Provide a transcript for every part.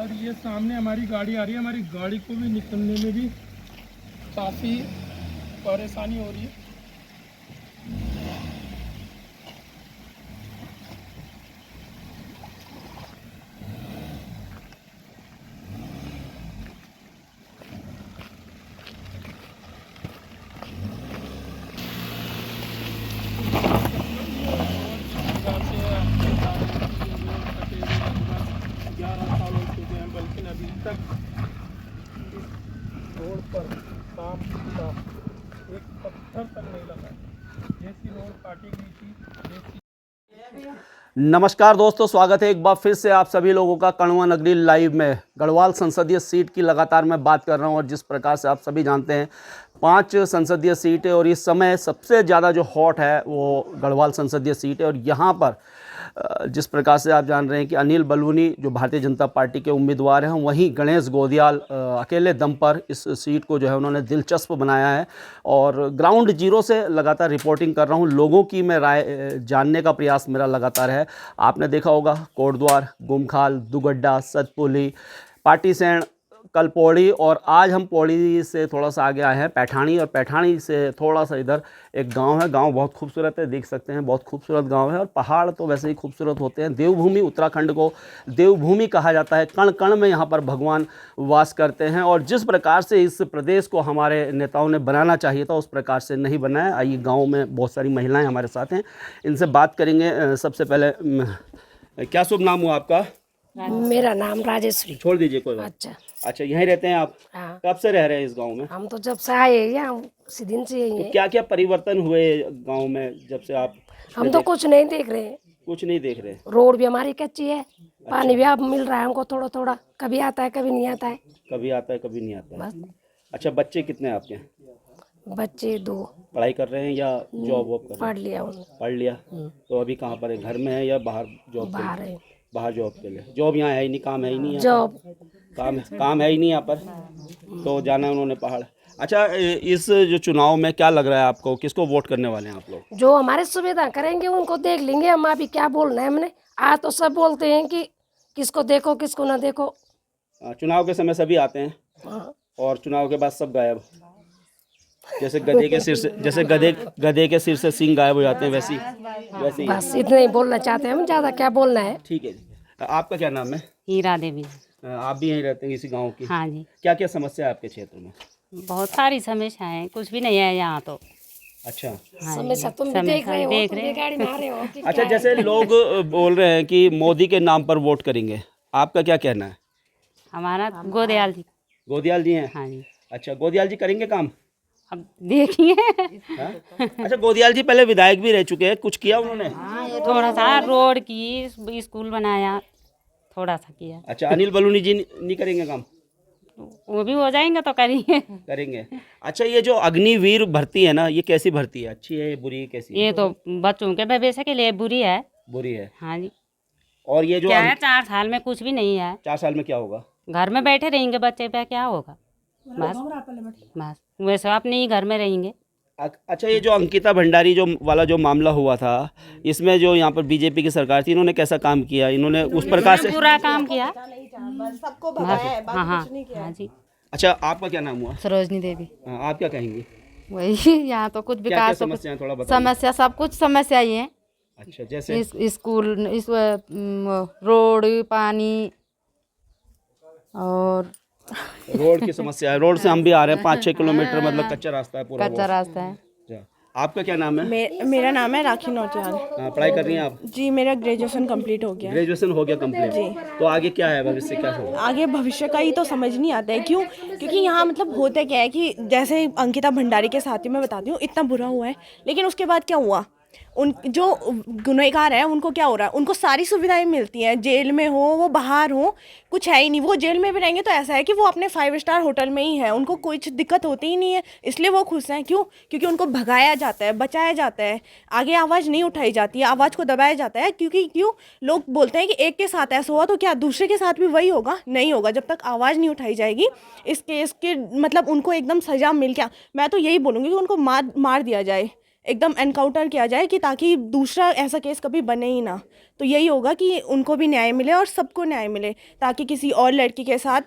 और ये सामने हमारी गाड़ी आ रही है, हमारी गाड़ी को भी निकलने में भी काफ़ी परेशानी हो रही है। बल्कि अभी तक रोड पर काम का एक पत्थर तक नहीं लगा। जैसी रोड काटी गई थी। नमस्कार दोस्तों, स्वागत है एक बार फिर से आप सभी लोगों का कण्वा नगरी लाइव में। गढ़वाल संसदीय सीट की लगातार मैं बात कर रहा हूं और जिस प्रकार से आप सभी जानते हैं 5 संसदीय सीट है और इस समय सबसे ज़्यादा जो हॉट है वो गढ़वाल संसदीय सीट है। और यहाँ पर जिस प्रकार से आप जान रहे हैं कि अनिल बलूनी जो भारतीय जनता पार्टी के उम्मीदवार हैं, वहीं गणेश गोदियाल अकेले दम पर इस सीट को जो है उन्होंने दिलचस्प बनाया है। और ग्राउंड जीरो से लगातार रिपोर्टिंग कर रहा हूं, लोगों की मैं राय जानने का प्रयास मेरा लगातार है। आपने देखा होगा कोटद्वार, गुमखाल, दुगड्डा, सतपुली, पाटीसैण, कल पौड़ी और आज हम पौड़ी से थोड़ा सा आगे आए हैं पैठानी। और पैठानी से थोड़ा सा इधर एक गांव है। गांव बहुत खूबसूरत है, देख सकते हैं, बहुत खूबसूरत गांव है। और पहाड़ तो वैसे ही खूबसूरत होते हैं। देवभूमि, उत्तराखंड को देवभूमि कहा जाता है। कण कण में यहाँ पर भगवान वास करते हैं। और जिस प्रकार से इस प्रदेश को हमारे नेताओं ने बनाना चाहिए था उस प्रकार से नहीं बनाया। आइए, गाँव में बहुत सारी महिलाएँ हमारे साथ हैं, इनसे बात करेंगे। सबसे पहले क्या शुभ नाम हुआ आपका? मेरा नाम राजेश्वरी। छोड़ दीजिए, कोई बात। अच्छा, यहीं रहते हैं आप? हाँ। कब से रह रहे हैं इस गांव में? हम तो जब से आए यहाँ उसी दिन से यही है। क्या क्या परिवर्तन हुए गांव में जब से आप? हम तो कुछ नहीं देख रहे हैं। कुछ नहीं देख रहे? रोड भी हमारी कच्ची है। पानी भी अब मिल रहा है हमको थोड़ा थोड़ा, कभी आता है कभी नहीं आता है। कभी आता है कभी नहीं आता है। बस। अच्छा, बच्चे कितने हैं आपके? बच्चे 2। पढ़ाई कर रहे हैं या जॉब वॉब कर रहे हैं? पढ़ लिया उन्होंने। पढ़ लिया। तो अभी कहाँ पर है? घर में है या बाहर जॉब? बाहर है। बाहर जॉब के लिए। जॉब यहाँ है ही नहीं, काम है ही नहीं। जॉब काम है ही नहीं यहाँ पर, तो जाना है उन्होंने पहाड़। अच्छा, इस जो चुनाव में क्या लग रहा है आपको, किसको वोट करने वाले हैं आप लोग? जो हमारे सुविधा करेंगे उनको देख लेंगे। हम अभी क्या बोलना है हमने। आज तो सब बोलते हैं कि किसको देखो किसको ना देखो। चुनाव के समय सभी आते हैं। हाँ। और चुनाव के बाद सब गायब। जैसे गधे के सिर से सींग गायब हो जाते हैं, वैसे ही। बस इतना ही बोलना चाहते हैं हम, ज्यादा क्या बोलना है। ठीक है जी। आपका क्या नाम है? हीरा देवी। आप भी यहीं रहते हैं इसी गांव की? हाँ जी। क्या क्या समस्या है आपके क्षेत्र में? बहुत सारी समस्याएं हैं, कुछ भी नहीं है यहाँ तो। अच्छा। हाँ समस्या तुम भी देख रहे हो, तुम भी गाड़ी में आ रहे हो कि अच्छा, जैसे लोग बोल रहे हैं कि मोदी के नाम पर वोट करेंगे, आपका क्या कहना है? हमारा गोदयाल जी। गोदियाल जी हैं? हाँ जी। अच्छा, गोदियाल जी करेंगे काम? अब देखिए। हाँ? अच्छा, गोदियाल जी पहले विधायक भी रह चुके हैं, कुछ किया उन्होंने? थोड़ा सा रोड की, स्कूल बनाया, थोड़ा सा किया। अच्छा, अनिल बलूनी जी नहीं करेंगे काम? वो भी हो जाएंगे तो करेंगे। करेंगे। अच्छा, ये जो अग्निवीर भर्ती है ना, ये कैसी भर्ती है? अच्छी है, बुरी है, कैसी है? ये तो बच्चों के भविष्य के लिए बुरी है। बुरी है। हाँ जी। और ये जो क्या है, 4 साल में कुछ भी नहीं है। 4 साल में क्या होगा? घर में बैठे रहेंगे बच्चे, पे क्या होगा? बस वैसे अपने ही घर में रहेंगे। अच्छा, ये जो अंकिता भंडारी जो मामला हुआ था, इसमें जो यहाँ पर बीजेपी की सरकार थी, इन्होंने कैसा काम किया? इन्होंने उस प्रकार से पूरा काम किया, सबको भगाया है, हाँ हाँ कुछ नहीं किया। हाँ जी। अच्छा, आपका क्या नाम हुआ? सरोजनी देवी। हाँ, आप क्या कहेंगी? वही यहाँ तो कुछ क्या क्या विकास समस्या है, थोड़ा बताइए। समस्या सब कुछ समस्या ही है। अच्छा, जैसे स्कूल, रोड, पानी और रोड की समस्या है। रोड से हम भी आ रहे हैं, 5-6 किलोमीटर मतलब कच्चा रास्ता है पूरा। कच्चा रास्ता है। अच्छा, आपका क्या नाम है? मेरा नाम है राखी नौटियाल। पढ़ाई कर रही हैं आप? जी, मेरा ग्रेजुएशन कंप्लीट हो गया। ग्रेजुएशन हो गया कंप्लीट? तो आगे क्या है, भविष्य क्या होगा? आगे भविष्य का ही तो समझ नहीं आता है। क्यों? क्योंकि यहाँ मतलब होता क्या है कि जैसे अंकिता भंडारी के साथ ही मैं बताती हूँ, इतना बुरा हुआ है, लेकिन उसके बाद क्या हुआ? उन जो गुनहगार है उनको क्या हो रहा है? उनको सारी सुविधाएं मिलती हैं, जेल में हो वो बाहर हो, कुछ है ही नहीं। वो जेल में भी रहेंगे तो ऐसा है कि वो अपने 5 स्टार होटल में ही है, उनको कुछ दिक्कत होती ही नहीं है, इसलिए वो खुश हैं। क्यों? क्योंकि उनको भगाया जाता है, बचाया जाता है, आगे आवाज़ नहीं उठाई जाती है, आवाज़ को दबाया जाता है। क्योंकि क्यों लोग बोलते हैं कि एक के साथ ऐसा हुआ तो क्या दूसरे के साथ भी वही होगा? नहीं होगा जब तक आवाज़ नहीं उठाई जाएगी इस केस के। मतलब उनको एकदम सज़ा मिल गया। मैं तो यही बोलूँगी कि उनको मार दिया जाए, एकदम एनकाउंटर किया जाए कि ताकि दूसरा ऐसा केस कभी बने ही ना। तो यही होगा कि उनको भी न्याय मिले और सबको न्याय मिले, ताकि किसी और लड़की के साथ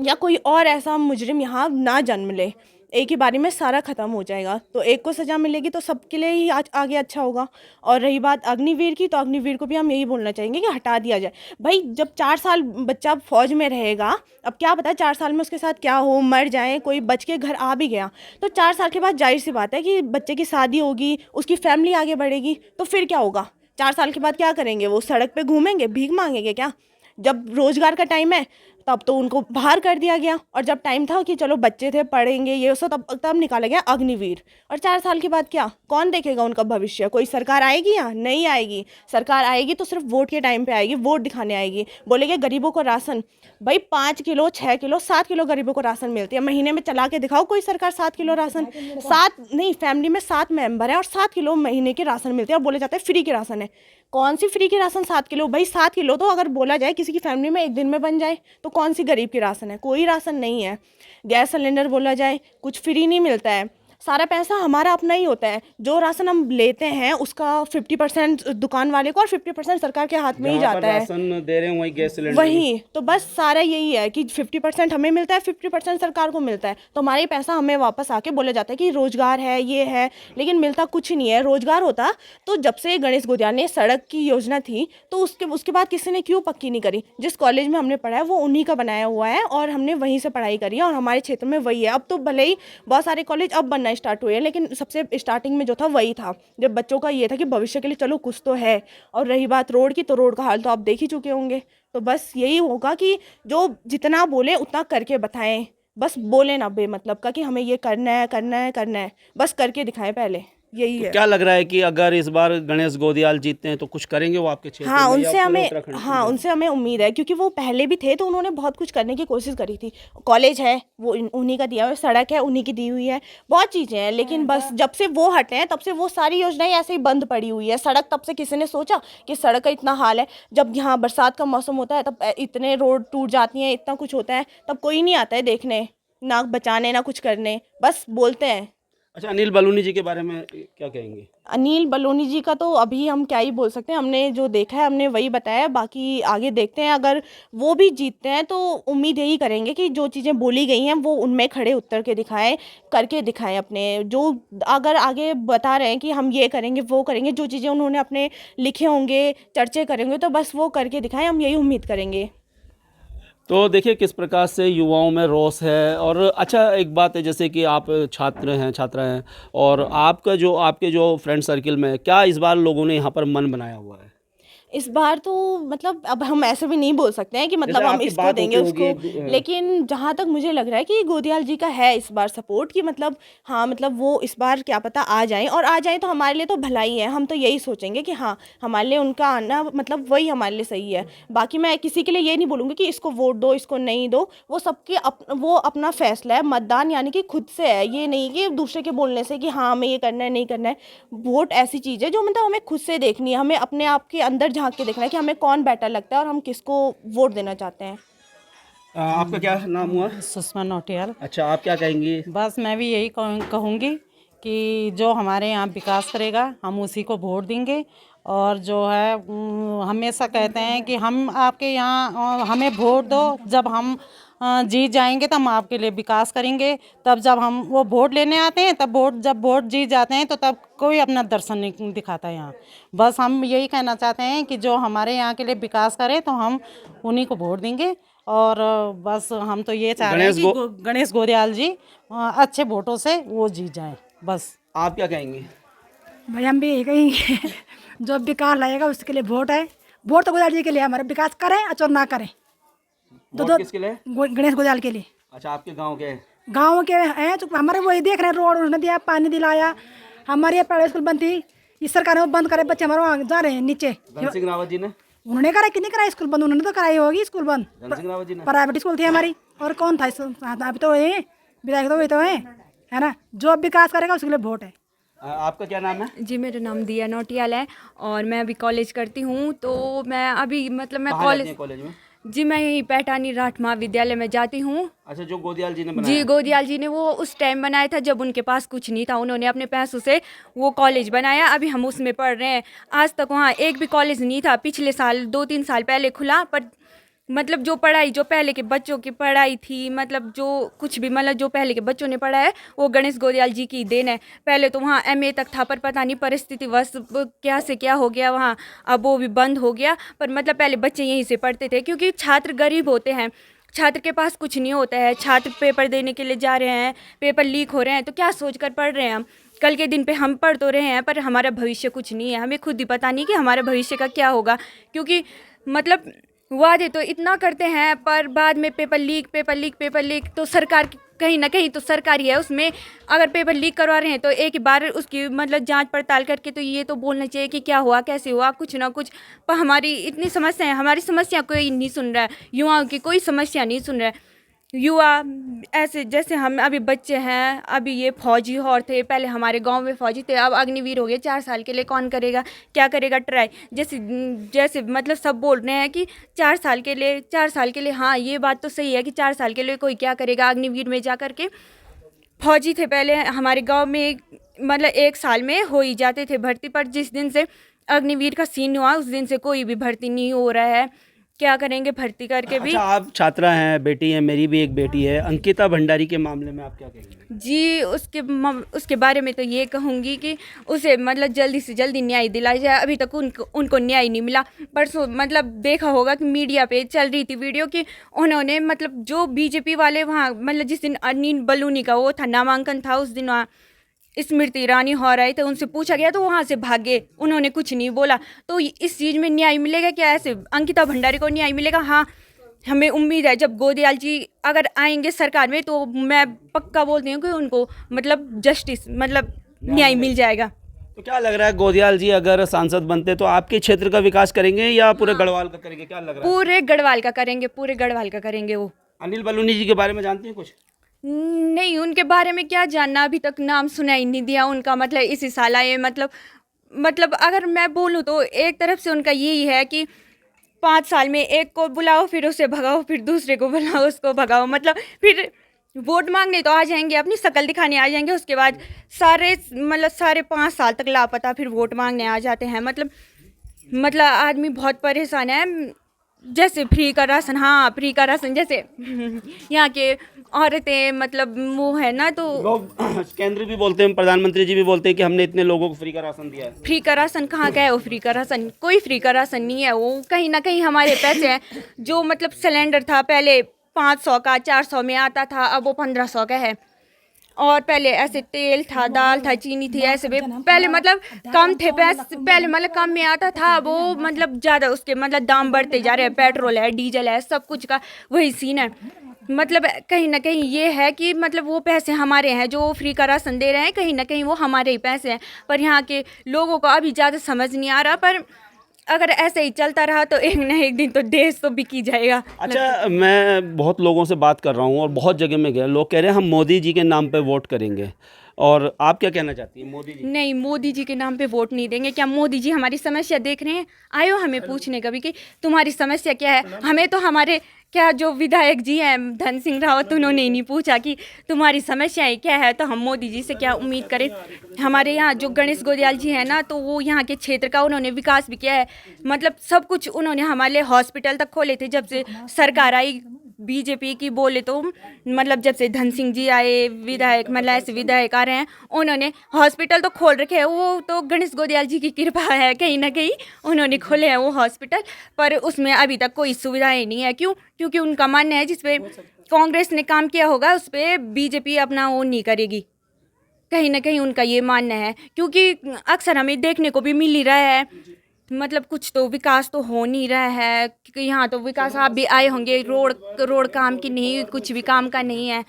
या कोई और ऐसा मुजरिम यहाँ ना जन्म ले। एक ही बारी में सारा ख़त्म हो जाएगा, तो एक को सज़ा मिलेगी तो सबके लिए ही आगे अच्छा होगा। और रही बात अग्निवीर की, तो अग्निवीर को भी हम यही बोलना चाहेंगे कि हटा दिया जाए। भाई जब 4 साल बच्चा फ़ौज में रहेगा, अब क्या पता 4 साल में उसके साथ क्या हो, मर जाए, कोई बच के घर आ भी गया, तो 4 साल के बाद जाहिर सी बात है कि बच्चे की शादी होगी, उसकी फैमिली आगे बढ़ेगी, तो फिर क्या होगा? 4 साल के बाद क्या करेंगे? वो सड़क पे घूमेंगे, भीख मांगेंगे क्या? जब रोज़गार का टाइम है तब तो उनको बाहर कर दिया गया, और जब टाइम था कि चलो बच्चे थे पढ़ेंगे ये सब, तब निकाला गया अग्निवीर। और 4 साल के बाद क्या, कौन देखेगा उनका भविष्य? कोई सरकार आएगी? यहाँ नहीं आएगी। सरकार आएगी तो सिर्फ वोट के टाइम पे आएगी, वोट दिखाने आएगी। बोलेंगे गरीबों को राशन, भाई 5 किलो 6 किलो 7 किलो गरीबों को राशन मिलती है महीने में, चला के दिखाओ कोई सरकार 7 किलो राशन। 7 नहीं, फैमिली में 7 मेंबर है और 7 किलो महीने के राशन मिलते हैं, और बोले जाते हैं फ्री के राशन है। कौन सी फ्री की राशन 7 किलो? भाई 7 किलो तो अगर बोला जाए किसी की फैमिली में एक दिन में बन जाए, तो कौन सी गरीब की राशन है? कोई राशन नहीं है। गैस सिलेंडर बोला जाए, कुछ फ्री नहीं मिलता है, सारा पैसा हमारा अपना ही होता है। जो राशन हम लेते हैं उसका 50% दुकान वाले को और 50% सरकार के हाथ में ही जाता है। राशन दे रहे हैं वही गैस सिलेंडर वही तो बस सारा यही है कि 50% हमें मिलता है, 50% सरकार को मिलता है, तो हमारे पैसा हमें वापस आके बोला जाता है कि रोजगार है, ये है, लेकिन मिलता कुछ नहीं है। रोजगार होता तो जब से गणेश गोदियाल ने सड़क की योजना थी, तो उसके बाद किसी ने क्यों पक्की नहीं करी? जिस कॉलेज में हमने पढ़ा है वो उन्हीं का बनाया हुआ है, और हमने वहीं से पढ़ाई करी है, और हमारे क्षेत्र में वही है। अब तो भले ही बहुत सारे कॉलेज अब बनना स्टार्ट हुए हैं, लेकिन सबसे स्टार्टिंग में जो था वही था, जब बच्चों का ये था कि भविष्य के लिए चलो कुछ तो है। और रही बात रोड की, तो रोड का हाल तो आप देख ही चुके होंगे। तो बस यही होगा कि जो जितना बोले उतना करके बताएं, बस बोले ना बेमतलब का कि हमें ये करना है करना है करना है, बस करके दिखाएं पहले, यही है। क्या लग रहा है कि अगर इस बार गणेश गोदियाल जीतते हैं तो कुछ करेंगे वो आपके क्षेत्र हाँ, में, उनसे या पूरे हमें उत्तराखंड हाँ में? उनसे हमें उम्मीद है, क्योंकि वो पहले भी थे तो उन्होंने बहुत कुछ करने की कोशिश करी थी। कॉलेज है वो उन्हीं का दिया हुआ है, सड़क है उन्हीं की दी हुई है, बहुत चीज़ें हैं, लेकिन बस जब से वो हटे हैं तब से वो सारी योजनाएं ऐसे ही बंद पड़ी हुई है। सड़क, तब से किसी ने सोचा कि सड़क का इतना हाल है, जब यहाँ बरसात का मौसम होता है तब इतने रोड टूट जाती हैं, इतना कुछ होता है, तब कोई नहीं आता है देखने, ना बचाने ना कुछ करने, बस बोलते हैं। अच्छा, अनिल बलूनी जी के बारे में क्या कहेंगे? अनिल बलूनी जी का तो अभी हम क्या ही बोल सकते हैं, हमने जो देखा है हमने वही बताया, बाकी आगे देखते हैं। अगर वो भी जीतते हैं तो उम्मीद यही करेंगे कि जो चीज़ें बोली गई हैं वो उनमें खड़े उतर के दिखाएं, करके दिखाएं अपने, जो अगर आगे बता रहे हैं कि हम ये करेंगे वो करेंगे, जो चीज़ें उन्होंने अपने लिखे होंगे, चर्चे करेंगे, तो बस वो करके दिखाएं, हम यही उम्मीद करेंगे। तो देखिए किस प्रकार से युवाओं में रोष है। और अच्छा, एक बात है, जैसे कि आप छात्रा हैं, और आपके जो फ्रेंड सर्किल में क्या इस बार लोगों ने यहाँ पर मन बनाया हुआ है? इस बार तो मतलब अब हम ऐसे भी नहीं बोल सकते हैं कि मतलब हम आपकी इसको बात देंगे होती उसको, होगी, लेकिन जहाँ तक मुझे लग रहा है कि गोदियाल जी का है इस बार सपोर्ट, कि मतलब हाँ, मतलब वो इस बार क्या पता आ जाएं, और आ जाएं तो हमारे लिए तो भला ही है। हम तो यही सोचेंगे कि हाँ, हमारे लिए उनका आना मतलब वही हमारे लिए सही है। बाकी मैं किसी के लिए ये नहीं बोलूँगी कि इसको वोट दो इसको नहीं दो, वो सबके वो अपना फैसला है। मतदान यानी कि खुद से है, ये नहीं कि दूसरे के बोलने से कि हाँ हमें ये करना है नहीं करना है। वोट ऐसी चीज़ है जो मतलब हमें खुद से देखनी है, हमें अपने आप के अंदर झांक के देखना है कि हमें कौन बेटर लगता है और हम किसको वोट देना चाहते हैं। आपका क्या नाम हुआ? सुषमा नौटियाल। अच्छा, आप क्या कहेंगी? बस मैं भी यही कहूँगी कि जो हमारे यहाँ विकास करेगा हम उसी को वोट देंगे। और जो है हमेशा कहते हैं कि हम आपके यहाँ हमें वोट दो, जब हम जीत जाएंगे तब हम आपके लिए विकास करेंगे। तब जब हम वो वोट लेने आते हैं तब जब वोट जीत जाते हैं तो तब कोई अपना दर्शन नहीं दिखाता है यहाँ। बस हम यही कहना चाहते हैं कि जो हमारे यहाँ के लिए विकास करे तो हम उन्हीं को वोट देंगे। और बस हम तो ये चाह रहे हैं कि गणेश गोदियाल जी अच्छे वोटों से वो जीत जाएं। बस आप क्या कहेंगे? भाई हम भी यही कहेंगे जो विकास लाएगा उसके लिए वोट है। वोट तो गोदियाल जी के लिए, हमारे विकास करें और ना करें। वोट किसके लिए? गणेश गोदियाल के लिए। अच्छा, आपके गांव के? गाँव के हैं तो हमारे वही देख रहे हैं, रोड उन्होंने दिया, पानी दिलाया, हमारी प्राइवेट स्कूल बंद थी, इस सरकार ने वो बंद करे, बच्चे हमारे वहाँ जा रहे हैं नीचे। धन सिंह रावत जी ने? उन्होंने करा कि नहीं कराई स्कूल बंद, उन्होंने तो कराई होगी स्कूल बंद। धन सिंह रावत जी ने? प्राइवेट स्कूल थी हमारी, और कौन था? अभी तो वही विधायक तो वही तो है ना, जो विकास करेगा उसके लिए वोट है। आपका क्या नाम है? जी, मेरा नाम दिया नौटियाल है और मैं अभी कॉलेज करती हूँ। तो मैं अभी मतलब मैं कहाँ जाती हैं कॉलेज में? जी मैं यही पैठानी राठ महाविद्यालय में जाती हूँ। अच्छा, जो गोदियाल जी ने बनाया जी गोदियाल जी ने वो उस टाइम बनाया था जब उनके पास कुछ नहीं था, उन्होंने अपने पैसों से वो कॉलेज बनाया। अभी हम उसमें पढ़ रहे हैं। आज तक वहाँ एक भी कॉलेज नहीं था। पिछले साल 2-3 साल पहले खुला, पर मतलब जो पढ़ाई जो पहले के बच्चों की पढ़ाई थी, मतलब जो कुछ भी मतलब जो पहले के बच्चों ने पढ़ा है वो गणेश गोदियाल जी की देन है। पहले तो वहाँ MA तक था, पर पता नहीं परिस्थिति वश क्या से क्या हो गया वहाँ, अब वो भी बंद हो गया। पर मतलब पहले बच्चे यहीं से पढ़ते थे, क्योंकि छात्र गरीब होते हैं, छात्र के पास कुछ नहीं होता है। छात्र पेपर देने के लिए जा रहे हैं, पेपर लीक हो रहे हैं, तो क्या सोच कर पढ़ रहे हैं हम? कल के दिन पे हम पढ़ तो रहे हैं, पर हमारा भविष्य कुछ नहीं है। हमें खुद ही पता नहीं कि हमारे भविष्य का क्या होगा, क्योंकि मतलब वादे तो इतना करते हैं, पर बाद में पेपर लीक। तो सरकार कहीं ना कहीं तो सरकार ही है उसमें। अगर पेपर लीक करवा रहे हैं तो एक बार उसकी मतलब जांच पड़ताल करके तो ये तो बोलना चाहिए कि क्या हुआ, कैसे हुआ, कुछ ना कुछ। पर हमारी इतनी समस्या है, हमारी समस्या कोई नहीं सुन रहा है, युवाओं की कोई समस्या नहीं सुन रहा है। युवा ऐसे जैसे हम अभी बच्चे हैं, अभी ये फौजी और थे, पहले हमारे गांव में फौजी थे, अब अग्निवीर हो गए। 4 साल के लिए कौन करेगा, क्या करेगा ट्राई? जैसे मतलब सब बोल रहे हैं कि 4 साल के लिए। हाँ ये बात तो सही है कि 4 साल के लिए कोई क्या करेगा अग्निवीर में जा कर के। फौजी थे पहले हमारे गाँव में, मतलब 1 साल में हो ही जाते थे भर्ती, पर जिस दिन से अग्निवीर का सीन हुआ उस दिन से कोई भी भर्ती नहीं हो रहा है। क्या करेंगे भर्ती करके भी। अच्छा, आप छात्रा हैं, बेटी है, मेरी भी एक बेटी है, अंकिता भंडारी के मामले में आप क्या कहेंगे? जी उसके बारे में तो ये कहूँगी कि उसे मतलब जल्दी से जल्दी न्याय दिलाया जाए। अभी तक उनको न्याय नहीं मिला। परसों मतलब देखा होगा कि मीडिया पे चल रही थी वीडियो कि उन्होंने मतलब जो बीजेपी वाले वहाँ मतलब जिस दिन अनिल बलूनी का वो था नामांकन था, उस दिन वहाँ स्मृति ईरानी हो रहे थे, उनसे पूछा गया तो वहाँ से भागे, उन्होंने कुछ नहीं बोला। तो इस चीज़ में न्याय मिलेगा क्या? ऐसे अंकिता भंडारी को न्याय मिलेगा? हाँ हमें उम्मीद है जब गोदियाल जी अगर आएंगे सरकार में तो मैं पक्का बोलती हूँ कि उनको मतलब जस्टिस मतलब न्याय मिल जाएगा। तो क्या लग रहा है, गोदियाल जी अगर सांसद बनते तो आपके क्षेत्र का विकास करेंगे या पूरे गढ़वाल का करेंगे, क्या लग रहा है? पूरे गढ़वाल का करेंगे वो। अनिल बलूनी जी के बारे में जानती हैं कुछ? नहीं, उनके बारे में क्या जानना, अभी तक नाम सुना ही नहीं दिया उनका। मतलब इसी साल आए, मतलब अगर मैं बोलूँ तो एक तरफ से उनका यही है कि 5 साल में एक को बुलाओ, फिर उसे भगाओ, फिर दूसरे को बुलाओ, उसको भगाओ। मतलब फिर वोट मांगने तो आ जाएंगे, अपनी शक्ल दिखाने आ जाएंगे, उसके बाद सारे 5 साल तक लापता, फिर वोट मांगने आ जाते हैं। मतलब आदमी बहुत परेशान है। जैसे फ्री का राशन जैसे यहाँ के औरतें मतलब वो है ना, तो लोग केंद्र भी बोलते हैं, प्रधानमंत्री जी भी बोलते हैं कि हमने इतने लोगों को फ्री का राशन दिया है। फ्री का राशन कहाँ का है? वो फ्री का राशन कोई फ्री का राशन नहीं है। वो कहीं ना कहीं हमारे पैसे हैं। जो मतलब सिलेंडर था पहले 500 का 400 में आता था, अब वो 1500 का है। और पहले ऐसे तेल था, दाल था, चीनी थी, ऐसे भी पहले मतलब कम थे पैसे, पहले मतलब कम में आता था, वो मतलब ज़्यादा उसके मतलब दाम बढ़ते जा रहे हैं। पेट्रोल है, डीजल है, सब कुछ का वही सीन है। मतलब कहीं ना कहीं ये है कि मतलब वो पैसे हमारे हैं, जो फ्री का राशन दे रहे हैं, कहीं ना कहीं वो हमारे ही पैसे हैं। पर यहाँ के लोगों को अभी ज़्यादा समझ नहीं आ रहा, पर अगर ऐसे ही चलता रहा तो एक ना एक दिन तो देश तो बिक ही जाएगा। अच्छा, मैं बहुत लोगों से बात कर रहा हूँ और बहुत जगह में गया, लोग कह रहे हैं हम मोदी जी के नाम पे वोट करेंगे, और आप क्या कहना चाहती हैं? मोदी जी? नहीं, मोदी जी के नाम पे वोट नहीं देंगे। क्या मोदी जी हमारी समस्या देख रहे हैं? आयो हमें पूछने कभी कि तुम्हारी समस्या क्या है? हमें तो हमारे क्या जो विधायक जी हैं धन सिंह रावत, उन्होंने ही नहीं पूछा कि तुम्हारी समस्याएं क्या है, तो हम मोदी जी से क्या उम्मीद करें? हमारे यहाँ जो गणेश गोदियाल जी हैं ना, तो वो यहाँ के क्षेत्र का उन्होंने विकास भी किया है। मतलब सब कुछ उन्होंने हमारे लिए हॉस्पिटल तक खोले थे जब से सरकार आई बीजेपी की। बोले तो मतलब जब से धन सिंह जी आए विधायक, मतलब ऐसे विधायक आ रहे हैं, उन्होंने हॉस्पिटल तो खोल रखे हैं। वो तो गणेश गोदियाल जी की कृपा है, कहीं ना कहीं उन्होंने खोले हैं वो हॉस्पिटल, पर उसमें अभी तक कोई सुविधाएं नहीं है। क्यों? क्योंकि उनका मानना है जिसपे कांग्रेस ने काम किया होगा उस पर बीजेपी अपना वो नहीं करेगी। कहीं ना कहीं उनका ये मानना है, क्योंकि अक्सर हमें देखने को भी मिल ही रहा है, मतलब कुछ तो विकास तो हो नहीं रहा है। क्योंकि यहाँ तो विकास आप भी आए होंगे, रोड काम की नहीं, कुछ भी काम का नहीं है।